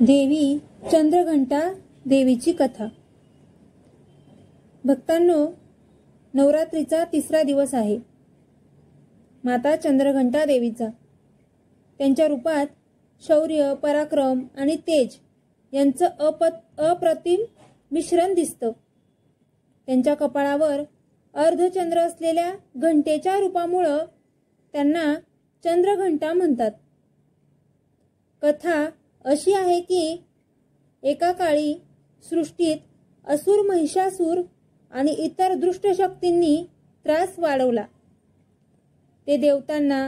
देवी चंद्रघंटा देवीची कथा। भक्तांनो, नवरात्रीचा तिसरा दिवस आहे। माता चंद्रघंटा देवीचा त्यांच्या रूपात शौर्य, पराक्रम आणि तेज यांचं अप्रतिम मिश्रण दिसतं। त्यांच्या कपाळावर अर्धचंद्र असलेल्या घंटेच्या रूपामुळे त्यांना चंद्रघंटा म्हणतात। कथा अशी आहे की एका काळी सृष्टीत असुर, महिषासुर आणि इतर दुष्ट शक्तींनी त्रास वाढवला। ते देवतांना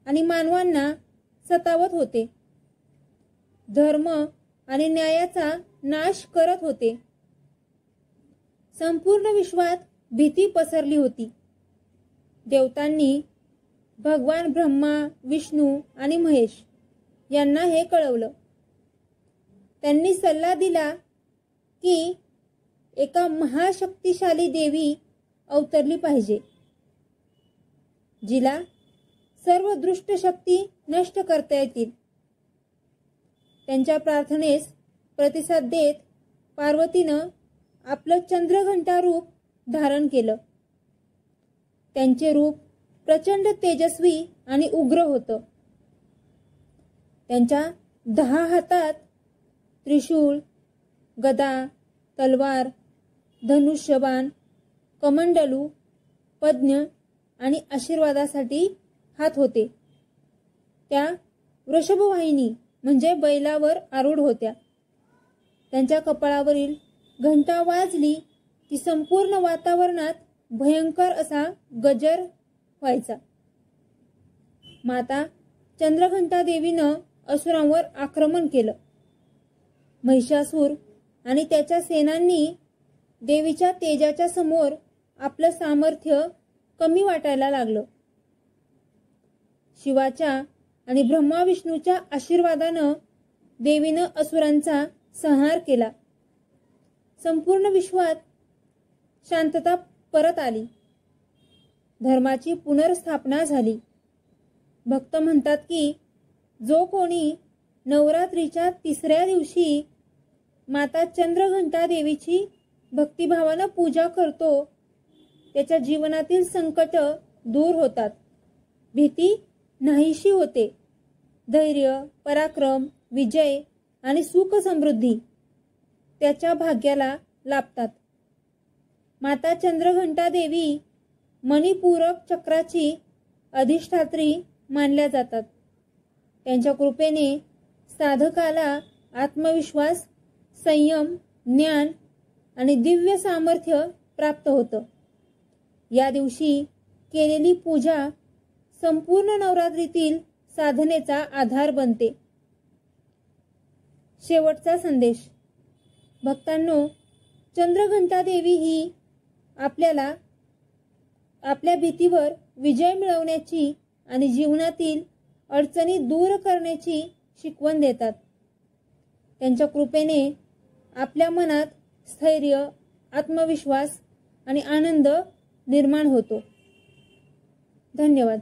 आणि मानवांना सतावत होते, धर्म आणि न्यायाचा नाश करत होते। संपूर्ण विश्वात भीती पसरली होती। देवतांनी भगवान ब्रह्मा, विष्णू आणि महेश यांना हे कळवलं। त्यांनी सल्ला दिला की एका महाशक्तिशाली देवी अवतरली पाहिजे, जिला सर्व दुष्ट शक्ती नष्ट करता येतील। त्यांच्या प्रार्थनेस प्रतिसाद देत पार्वतीनं आपलं चंद्रघंटा रूप धारण केलं। त्यांचे रूप प्रचंड तेजस्वी आणि उग्र होतं। त्यांच्या 10 हातात त्रिशूळ, गदा, तलवार, धनुष्यबाण, कमंडलू, पद्म आणि आशीर्वादासाठी हात होते। त्या वृषभवाहिनी म्हणजे बैलावर आरूढ होत्या। त्यांच्या कपाळावरील घंटा वाजली की संपूर्ण वातावरणात भयंकर असा गजर व्हायचा। माता चंद्रघंटा देवीनं असुरांवर आक्रमण केलं। महिषासुर आणि त्याच्या सेनांनी देवीच्या तेजाच्या समोर आपलं सामर्थ्य कमी वाटायला लागलं। शिवाच्या आणि ब्रह्मा विष्णूच्या आशीर्वादानं देवीनं असुरांचा संहार केला। संपूर्ण विश्वात शांतता परत आली। धर्माची पुनर्स्थापना झाली। भक्त म्हणतात की जो कोणी नवरात्रीच्या तिसऱ्या दिवशी माता चंद्रघंटा देवीची भक्तिभावानं पूजा करतो, त्याच्या जीवनातील संकट दूर होतात, भीती नाहीशी होते, धैर्य, पराक्रम, विजय आणि सुख समृद्धी त्याच्या भाग्याला लाभतात। माता चंद्रघंटा देवी मणिपूरक चक्राची अधिष्ठात्री मानल्या जातात। त्यांच्या कृपेने साधकाला आत्मविश्वास, संयम, ज्ञान आणि दिव्य सामर्थ्य प्राप्त होतं। या दिवशी केलेली पूजा संपूर्ण नवरात्रीतील साधनेचा आधार बनते। शेवटचा संदेश। भक्तांनो, चंद्रघंटा देवी ही आपल्याला आपल्या भीतीवर विजय मिळवण्याची आणि जीवनातील अडचणी दूर करण्याची शिकवण देतात। त्यांच्या कृपेने आपल्या मनात स्थैर्य, आत्मविश्वास आणि आनंद निर्माण होतो। धन्यवाद।